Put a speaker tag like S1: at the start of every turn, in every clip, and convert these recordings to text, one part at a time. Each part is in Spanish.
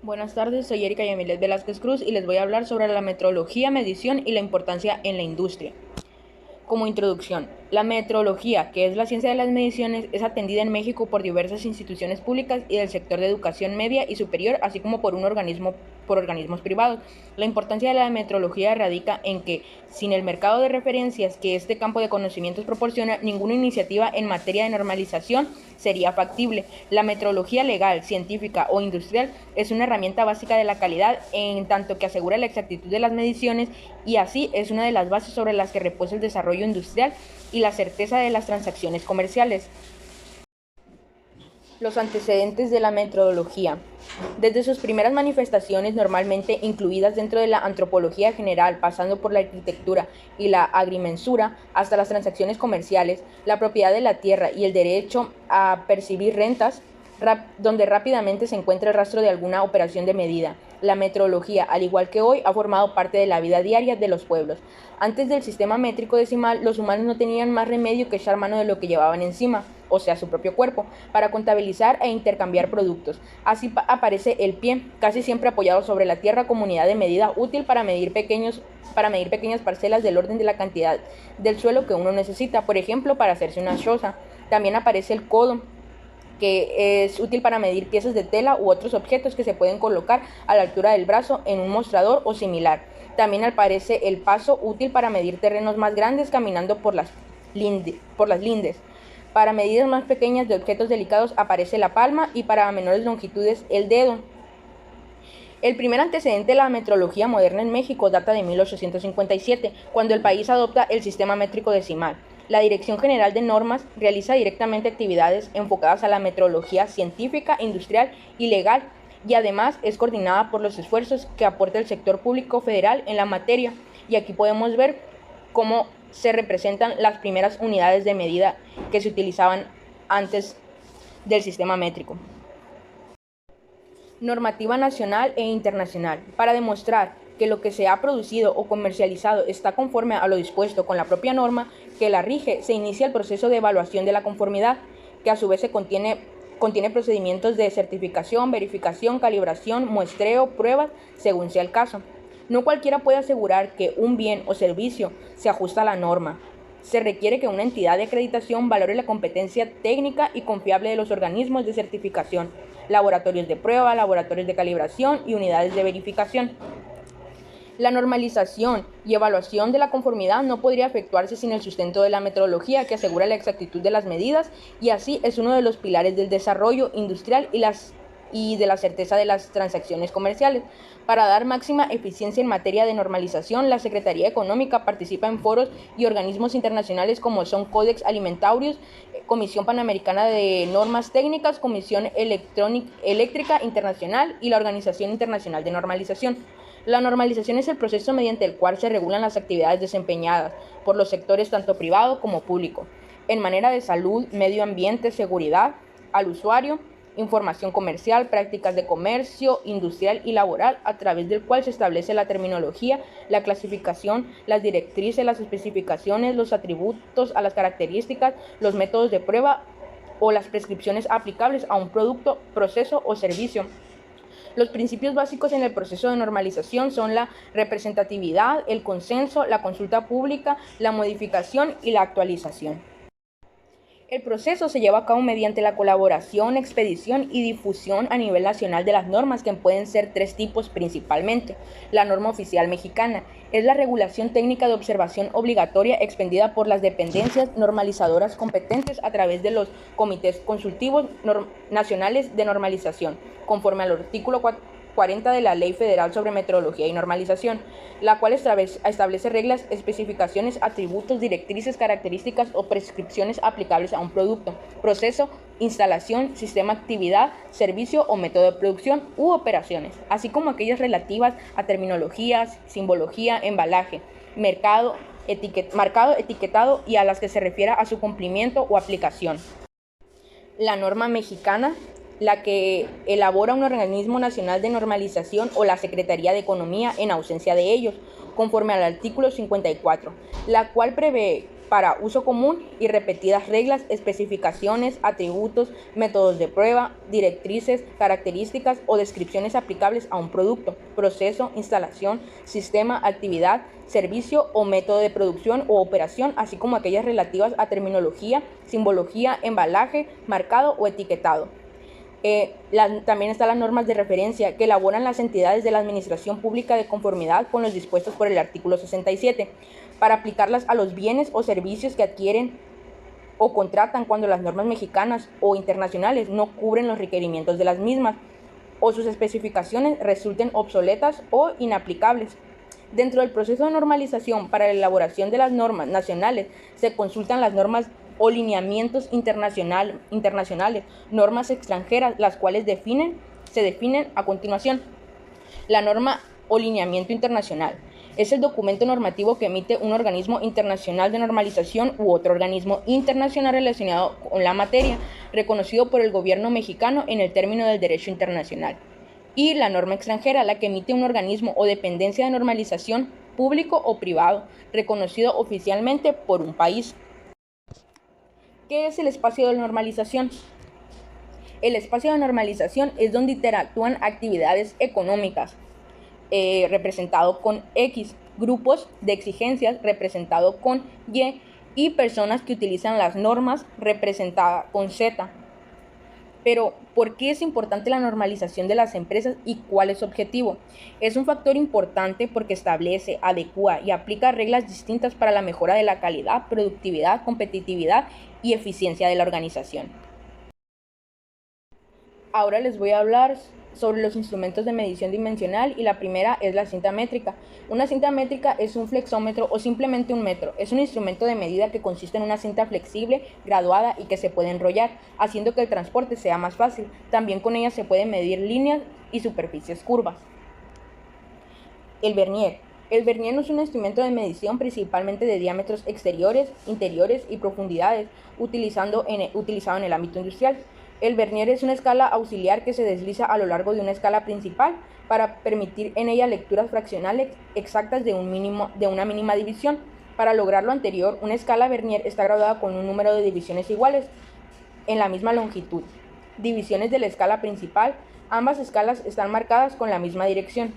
S1: Buenas tardes, soy Erika Yamilet Velázquez Cruz y les voy a hablar sobre la metrología, medición y la importancia en la industria. Como introducción, la metrología, que es la ciencia de las mediciones, es atendida en México por diversas instituciones públicas y del sector de educación media y superior, así como por organismos privados. La importancia de la metrología radica en que, sin el mercado de referencias que este campo de conocimientos proporciona, ninguna iniciativa en materia de normalización sería factible. La metrología legal, científica o industrial es una herramienta básica de la calidad en tanto que asegura la exactitud de las mediciones y así es una de las bases sobre las que reposa el desarrollo industrial y la certeza de las transacciones comerciales. Los antecedentes de la metodología. Desde sus primeras manifestaciones, normalmente incluidas dentro de la antropología general, pasando por la arquitectura y la agrimensura, hasta las transacciones comerciales, la propiedad de la tierra y el derecho a percibir rentas, donde rápidamente se encuentra el rastro de alguna operación de medida. La metrología, al igual que hoy, ha formado parte de la vida diaria de los pueblos. Antes del sistema métrico decimal, los humanos no tenían más remedio que echar mano de lo que llevaban encima, o sea, su propio cuerpo, para contabilizar e intercambiar productos. Así aparece el pie, casi siempre apoyado sobre la tierra como unidad de medida útil para medir pequeñas parcelas del orden de la cantidad del suelo que uno necesita, por ejemplo, para hacerse una choza. También aparece el codo, que es útil para medir piezas de tela u otros objetos que se pueden colocar a la altura del brazo en un mostrador o similar. También aparece el paso, útil para medir terrenos más grandes caminando por las lindes. Para medidas más pequeñas de objetos delicados aparece la palma y para menores longitudes el dedo. El primer antecedente de la metrología moderna en México data de 1857, cuando el país adopta el sistema métrico decimal. La Dirección General de Normas realiza directamente actividades enfocadas a la metrología científica, industrial y legal, y además es coordinada por los esfuerzos que aporta el sector público federal en la materia. Y aquí podemos ver cómo se representan las primeras unidades de medida que se utilizaban antes del sistema métrico. Normativa nacional e internacional. Para demostrar que lo que se ha producido o comercializado está conforme a lo dispuesto con la propia norma que la rige, se inicia el proceso de evaluación de la conformidad, que a su vez contiene procedimientos de certificación, verificación, calibración, muestreo, pruebas, según sea el caso. No cualquiera puede asegurar que un bien o servicio se ajusta a la norma. Se requiere que una entidad de acreditación valore la competencia técnica y confiable de los organismos de certificación, laboratorios de prueba, laboratorios de calibración y unidades de verificación. La normalización y evaluación de la conformidad no podría efectuarse sin el sustento de la metrología, que asegura la exactitud de las medidas, y así es uno de los pilares del desarrollo industrial y de la certeza de las transacciones comerciales. Para dar máxima eficiencia en materia de normalización, la Secretaría Económica participa en foros y organismos internacionales como son Codex Alimentarius, Comisión Panamericana de Normas Técnicas, Comisión Eléctrica Internacional y la Organización Internacional de Normalización. La normalización es el proceso mediante el cual se regulan las actividades desempeñadas por los sectores tanto privado como público, en manera de salud, medio ambiente, seguridad al usuario, información comercial, prácticas de comercio, industrial y laboral, a través del cual se establece la terminología, la clasificación, las directrices, las especificaciones, los atributos a las características, los métodos de prueba o las prescripciones aplicables a un producto, proceso o servicio. Los principios básicos en el proceso de normalización son la representatividad, el consenso, la consulta pública, la modificación y la actualización. El proceso se lleva a cabo mediante la colaboración, expedición y difusión a nivel nacional de las normas, que pueden ser tres tipos principalmente. La norma oficial mexicana es la regulación técnica de observación obligatoria expedida por las dependencias normalizadoras competentes a través de los comités consultivos nacionales de normalización, conforme al artículo 40 de la Ley Federal sobre Metrología y Normalización, la cual establece reglas, especificaciones, atributos, directrices, características o prescripciones aplicables a un producto, proceso, instalación, sistema, actividad, servicio o método de producción u operaciones, así como aquellas relativas a terminologías, simbología, embalaje, marcado, etiquetado y a las que se refiera a su cumplimiento o aplicación. La norma mexicana, la que elabora un organismo nacional de normalización o la Secretaría de Economía en ausencia de ellos, conforme al artículo 54, la cual prevé para uso común y repetidas reglas, especificaciones, atributos, métodos de prueba, directrices, características o descripciones aplicables a un producto, proceso, instalación, sistema, actividad, servicio o método de producción o operación, así como aquellas relativas a terminología, simbología, embalaje, marcado o etiquetado. También están las normas de referencia que elaboran las entidades de la Administración Pública de conformidad con los dispuestos por el artículo 67, para aplicarlas a los bienes o servicios que adquieren o contratan cuando las normas mexicanas o internacionales no cubren los requerimientos de las mismas o sus especificaciones resulten obsoletas o inaplicables. Dentro del proceso de normalización para la elaboración de las normas nacionales se consultan las normas o lineamientos internacionales, normas extranjeras, las cuales se definen a continuación. La norma o lineamiento internacional es el documento normativo que emite un organismo internacional de normalización u otro organismo internacional relacionado con la materia, reconocido por el gobierno mexicano en el término del derecho internacional. Y la norma extranjera, la que emite un organismo o dependencia de normalización público o privado, reconocido oficialmente por un país. ¿Qué es el espacio de normalización? El espacio de normalización es donde interactúan actividades económicas, representado con X, grupos de exigencias, representado con y personas que utilizan las normas, representada con Z. Pero, ¿por qué es importante la normalización de las empresas y cuál es su objetivo? Es un factor importante porque establece, adecúa y aplica reglas distintas para la mejora de la calidad, productividad, competitividad y eficiencia de la organización. Ahora les voy a hablar sobre los instrumentos de medición dimensional y la primera es la cinta métrica. Una cinta métrica es un flexómetro o simplemente un metro. Es un instrumento de medida que consiste en una cinta flexible, graduada y que se puede enrollar, haciendo que el transporte sea más fácil. También con ella se pueden medir líneas y superficies curvas. El vernier. El vernier es un instrumento de medición principalmente de diámetros exteriores, interiores y profundidades, utilizado en el ámbito industrial. El vernier es una escala auxiliar que se desliza a lo largo de una escala principal para permitir en ella lecturas fraccionales exactas de una mínima división. Para lograr lo anterior, una escala vernier está graduada con un número de divisiones iguales en la misma longitud. Divisiones de la escala principal. Ambas escalas están marcadas con la misma dirección.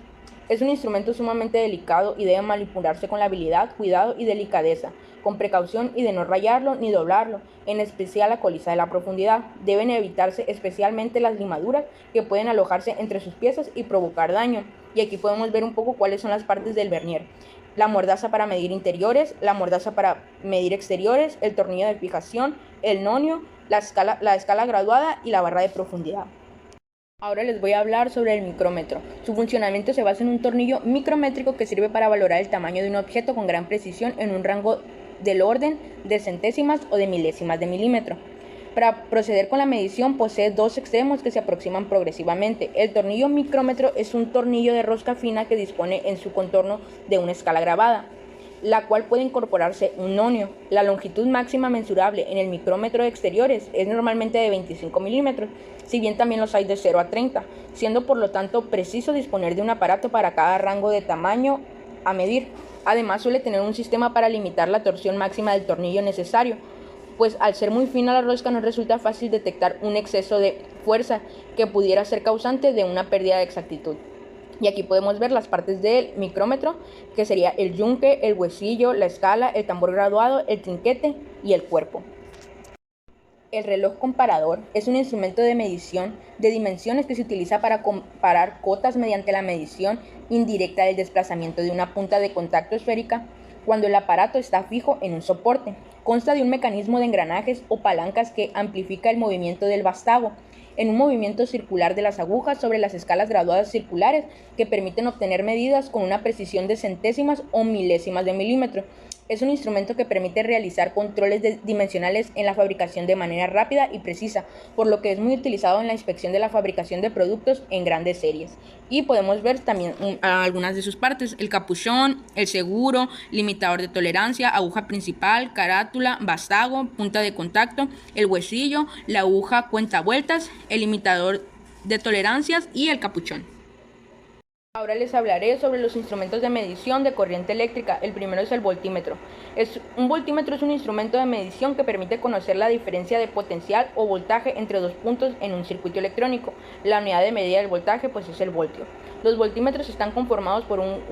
S1: Es un instrumento sumamente delicado y debe manipularse con la habilidad, cuidado y delicadeza, con precaución y de no rayarlo ni doblarlo, en especial la colisa de la profundidad. Deben evitarse especialmente las limaduras que pueden alojarse entre sus piezas y provocar daño. Y aquí podemos ver un poco cuáles son las partes del vernier. La mordaza para medir interiores, la mordaza para medir exteriores, el tornillo de fijación, el nonio, la escala graduada y la barra de profundidad. Ahora les voy a hablar sobre el micrómetro. Su funcionamiento se basa en un tornillo micrométrico que sirve para valorar el tamaño de un objeto con gran precisión en un rango del orden de centésimas o de milésimas de milímetro. Para proceder con la medición posee dos extremos que se aproximan progresivamente. El tornillo micrómetro es un tornillo de rosca fina que dispone en su contorno de una escala grabada, la cual puede incorporarse un nonio. La longitud máxima mensurable en el micrómetro de exteriores es normalmente de 25 milímetros, si bien también los hay de 0 a 30, siendo por lo tanto preciso disponer de un aparato para cada rango de tamaño a medir. Además suele tener un sistema para limitar la torsión máxima del tornillo necesario, pues al ser muy fina la rosca no resulta fácil detectar un exceso de fuerza que pudiera ser causante de una pérdida de exactitud. Y aquí podemos ver las partes del micrómetro, que sería el yunque, el huesillo, la escala, el tambor graduado, el trinquete y el cuerpo. El reloj comparador es un instrumento de medición de dimensiones que se utiliza para comparar cotas mediante la medición indirecta del desplazamiento de una punta de contacto esférica cuando el aparato está fijo en un soporte. Consta de un mecanismo de engranajes o palancas que amplifica el movimiento del vástago en un movimiento circular de las agujas sobre las escalas graduadas circulares que permiten obtener medidas con una precisión de centésimas o milésimas de milímetro. Es un instrumento que permite realizar controles dimensionales en la fabricación de manera rápida y precisa, por lo que es muy utilizado en la inspección de la fabricación de productos en grandes series. Y podemos ver también algunas de sus partes: el capuchón, el seguro, limitador de tolerancia, aguja principal, carátula, vástago, punta de contacto, el huesillo, la aguja cuenta vueltas, el limitador de tolerancias y el capuchón. Ahora les hablaré sobre los instrumentos de medición de corriente eléctrica. El primero es el voltímetro. Un voltímetro es un instrumento de medición que permite conocer la diferencia de potencial o voltaje entre dos puntos en un circuito electrónico. La unidad de medida del voltaje pues es el voltio. Los voltímetros están conformados por un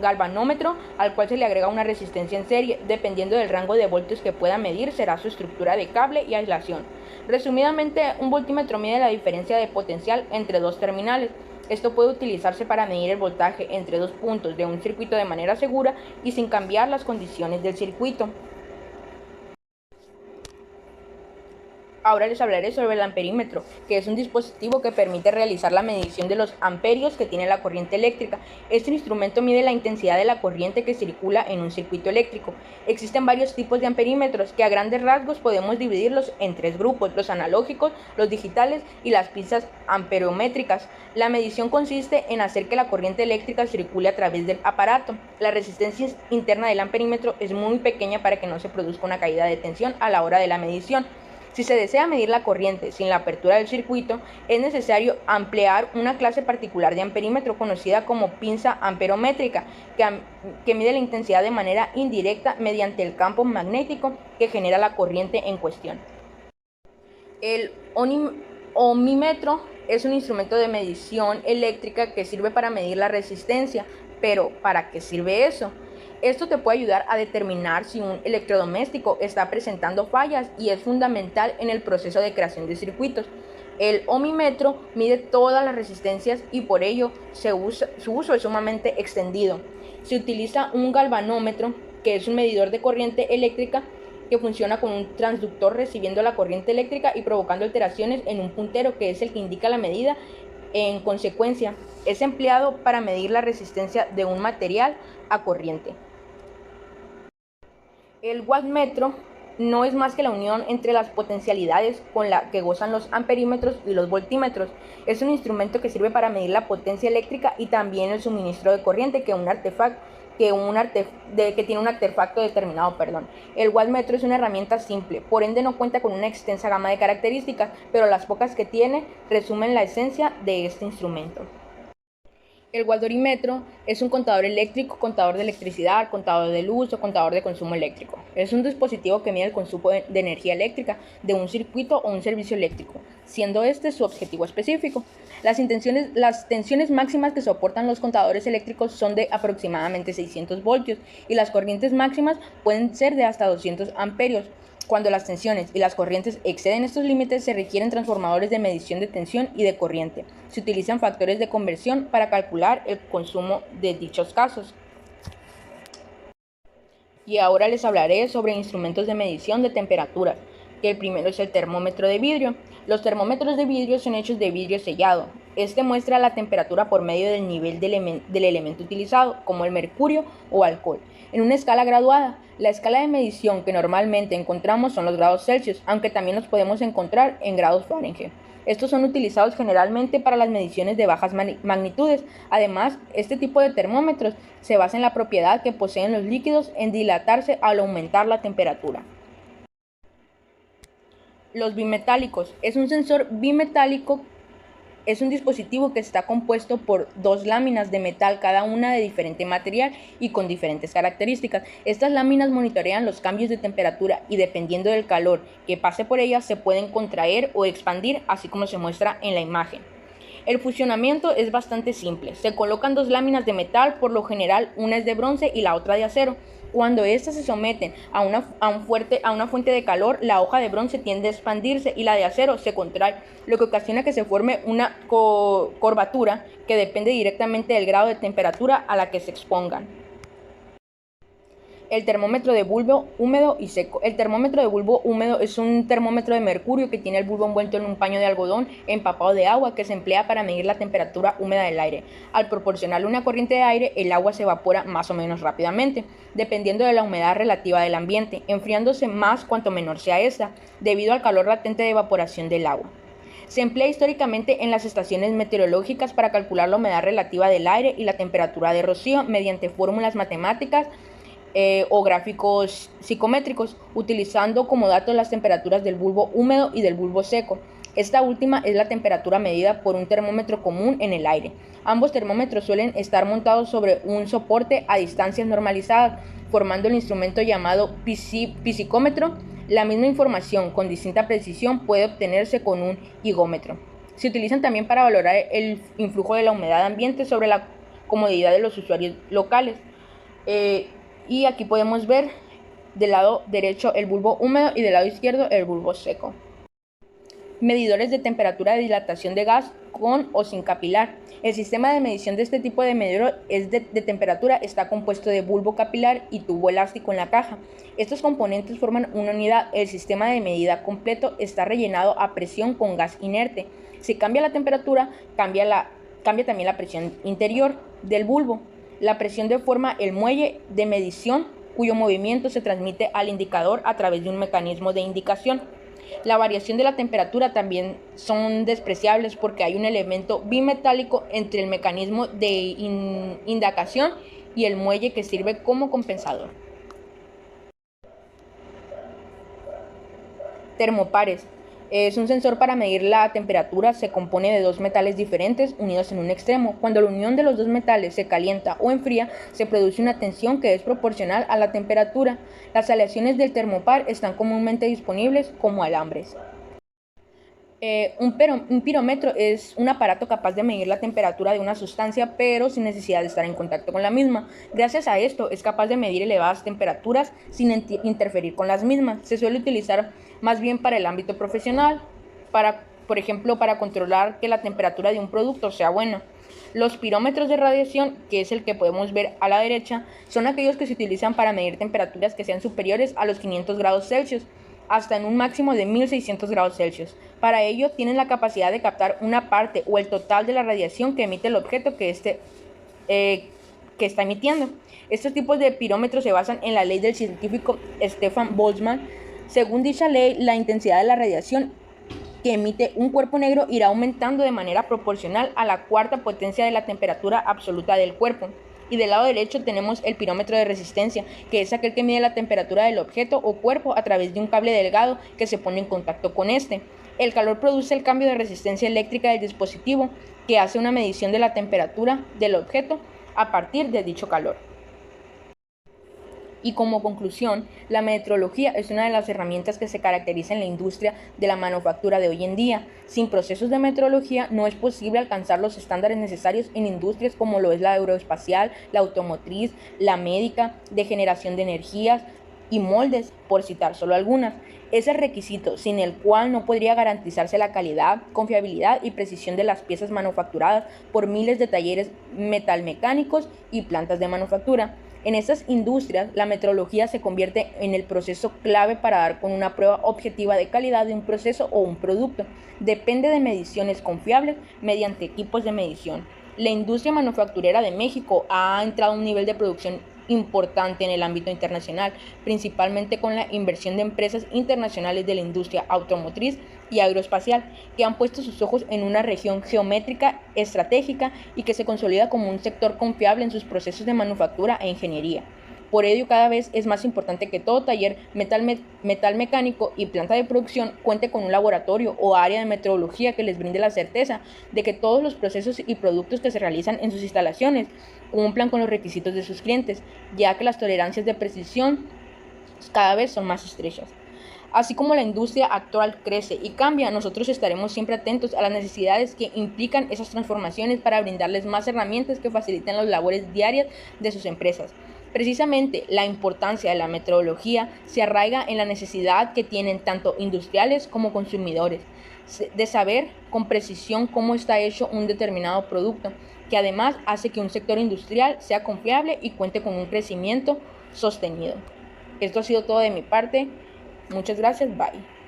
S1: galvanómetro al cual se le agrega una resistencia en serie. Dependiendo del rango de voltios que pueda medir, será su estructura de cable y aislación. Resumidamente, un voltímetro mide la diferencia de potencial entre dos terminales. Esto puede utilizarse para medir el voltaje entre dos puntos de un circuito de manera segura y sin cambiar las condiciones del circuito. Ahora les hablaré sobre el amperímetro, que es un dispositivo que permite realizar la medición de los amperios que tiene la corriente eléctrica. Este instrumento mide la intensidad de la corriente que circula en un circuito eléctrico. Existen varios tipos de amperímetros que a grandes rasgos podemos dividirlos en tres grupos: los analógicos, los digitales y las pinzas amperométricas. La medición consiste en hacer que la corriente eléctrica circule a través del aparato. La resistencia interna del amperímetro es muy pequeña para que no se produzca una caída de tensión a la hora de la medición. Si se desea medir la corriente sin la apertura del circuito, es necesario emplear una clase particular de amperímetro conocida como pinza amperométrica, que mide la intensidad de manera indirecta mediante el campo magnético que genera la corriente en cuestión. El ohmímetro es un instrumento de medición eléctrica que sirve para medir la resistencia. Pero, ¿para qué sirve eso? Esto te puede ayudar a determinar si un electrodoméstico está presentando fallas y es fundamental en el proceso de creación de circuitos. El ohmímetro mide todas las resistencias y por ello su uso es sumamente extendido. Se utiliza un galvanómetro, que es un medidor de corriente eléctrica que funciona con un transductor recibiendo la corriente eléctrica y provocando alteraciones en un puntero, que es el que indica la medida. En consecuencia, es empleado para medir la resistencia de un material a corriente. El wattmetro no es más que la unión entre las potencialidades con la que gozan los amperímetros y los voltímetros. Es un instrumento que sirve para medir la potencia eléctrica y también el suministro de corriente que tiene un artefacto determinado. El wattmetro es una herramienta simple, por ende no cuenta con una extensa gama de características, pero las pocas que tiene resumen la esencia de este instrumento. El waldorímetro es un contador eléctrico, contador de electricidad, contador de luz o contador de consumo eléctrico. Es un dispositivo que mide el consumo de energía eléctrica de un circuito o un servicio eléctrico, siendo este su objetivo específico. Las tensiones máximas que soportan los contadores eléctricos son de aproximadamente 600 voltios y las corrientes máximas pueden ser de hasta 200 amperios. Cuando las tensiones y las corrientes exceden estos límites, se requieren transformadores de medición de tensión y de corriente. Se utilizan factores de conversión para calcular el consumo de dichos casos. Y ahora les hablaré sobre instrumentos de medición de temperaturas, que el primero es el termómetro de vidrio. Los termómetros de vidrio son hechos de vidrio sellado. Este muestra la temperatura por medio del nivel del elemento utilizado, como el mercurio o alcohol, en una escala graduada. La escala de medición que normalmente encontramos son los grados Celsius, aunque también los podemos encontrar en grados Fahrenheit. Estos son utilizados generalmente para las mediciones de bajas magnitudes. Además, este tipo de termómetros se basa en la propiedad que poseen los líquidos en dilatarse al aumentar la temperatura. Los bimetálicos. Es un sensor bimetálico. Es un dispositivo que está compuesto por dos láminas de metal, cada una de diferente material y con diferentes características. Estas láminas monitorean los cambios de temperatura y, dependiendo del calor que pase por ellas, se pueden contraer o expandir, así como se muestra en la imagen. El funcionamiento es bastante simple. Se colocan dos láminas de metal, por lo general una es de bronce y la otra de acero. Cuando éstas se someten a una fuente de calor, la hoja de bronce tiende a expandirse y la de acero se contrae, lo que ocasiona que se forme una curvatura que depende directamente del grado de temperatura a la que se expongan. El termómetro de bulbo húmedo y seco. El termómetro de bulbo húmedo es un termómetro de mercurio que tiene el bulbo envuelto en un paño de algodón empapado de agua, que se emplea para medir la temperatura húmeda del aire. Al proporcionarle una corriente de aire, el agua se evapora más o menos rápidamente, dependiendo de la humedad relativa del ambiente, enfriándose más cuanto menor sea esta, debido al calor latente de evaporación del agua. Se emplea históricamente en las estaciones meteorológicas para calcular la humedad relativa del aire y la temperatura de rocío mediante fórmulas matemáticas o gráficos psicométricos, utilizando como datos las temperaturas del bulbo húmedo y del bulbo seco. Esta última es la temperatura medida por un termómetro común en el aire. Ambos termómetros suelen estar montados sobre un soporte a distancias normalizadas, formando el instrumento llamado pisicómetro. La misma información con distinta precisión puede obtenerse con un higómetro. Se utilizan también para valorar el influjo de la humedad ambiente sobre la comodidad de los usuarios locales. Y aquí podemos ver del lado derecho el bulbo húmedo y del lado izquierdo el bulbo seco. Medidores de temperatura de dilatación de gas con o sin capilar. El sistema de medición de este tipo de medidor de temperatura está compuesto de bulbo capilar y tubo elástico en la caja. Estos componentes forman una unidad. El sistema de medida completo está rellenado a presión con gas inerte. Si cambia la temperatura, cambia también la presión interior del bulbo. La presión deforma el muelle de medición, cuyo movimiento se transmite al indicador a través de un mecanismo de indicación. La variación de la temperatura también son despreciables porque hay un elemento bimetálico entre el mecanismo de indicación y el muelle que sirve como compensador. Termopares. Es un sensor para medir la temperatura. Se compone de dos metales diferentes unidos en un extremo. Cuando la unión de los dos metales se calienta o enfría, se produce una tensión que es proporcional a la temperatura. Las aleaciones del termopar están comúnmente disponibles como alambres. Un pirómetro es un aparato capaz de medir la temperatura de una sustancia, pero sin necesidad de estar en contacto con la misma. Gracias a esto, es capaz de medir elevadas temperaturas sin interferir con las mismas. Se suele utilizar más bien para el ámbito profesional, por ejemplo, para controlar que la temperatura de un producto sea buena. Los pirómetros de radiación, que es el que podemos ver a la derecha, son aquellos que se utilizan para medir temperaturas que sean superiores a los 500 grados Celsius, hasta en un máximo de 1600 grados Celsius. Para ello, tienen la capacidad de captar una parte o el total de la radiación que emite el objeto que está emitiendo. Estos tipos de pirómetros se basan en la ley del científico Stefan Boltzmann. Según dicha ley, la intensidad de la radiación que emite un cuerpo negro irá aumentando de manera proporcional a la cuarta potencia de la temperatura absoluta del cuerpo. Y del lado derecho tenemos el pirómetro de resistencia, que es aquel que mide la temperatura del objeto o cuerpo a través de un cable delgado que se pone en contacto con este. El calor produce el cambio de resistencia eléctrica del dispositivo, que hace una medición de la temperatura del objeto a partir de dicho calor. Y como conclusión, la metrología es una de las herramientas que se caracteriza en la industria de la manufactura de hoy en día. Sin procesos de metrología no es posible alcanzar los estándares necesarios en industrias como lo es la aeroespacial, la automotriz, la médica, de generación de energías y moldes, por citar solo algunas. Es el requisito sin el cual no podría garantizarse la calidad, confiabilidad y precisión de las piezas manufacturadas por miles de talleres metalmecánicos y plantas de manufactura. En estas industrias, la metrología se convierte en el proceso clave para dar con una prueba objetiva de calidad de un proceso o un producto. Depende de mediciones confiables mediante equipos de medición. La industria manufacturera de México ha entrado a un nivel de producción importante en el ámbito internacional, principalmente con la inversión de empresas internacionales de la industria automotriz y aeroespacial, que han puesto sus ojos en una región geométrica estratégica y que se consolida como un sector confiable en sus procesos de manufactura e ingeniería. Por ello, cada vez es más importante que todo taller metalmecánico y planta de producción cuente con un laboratorio o área de metrología que les brinde la certeza de que todos los procesos y productos que se realizan en sus instalaciones cumplan con los requisitos de sus clientes, ya que las tolerancias de precisión cada vez son más estrechas. Así como la industria actual crece y cambia, nosotros estaremos siempre atentos a las necesidades que implican esas transformaciones para brindarles más herramientas que faciliten las labores diarias de sus empresas. Precisamente la importancia de la metrología se arraiga en la necesidad que tienen tanto industriales como consumidores de saber con precisión cómo está hecho un determinado producto, que además hace que un sector industrial sea confiable y cuente con un crecimiento sostenido. Esto ha sido todo de mi parte. Muchas gracias. Bye.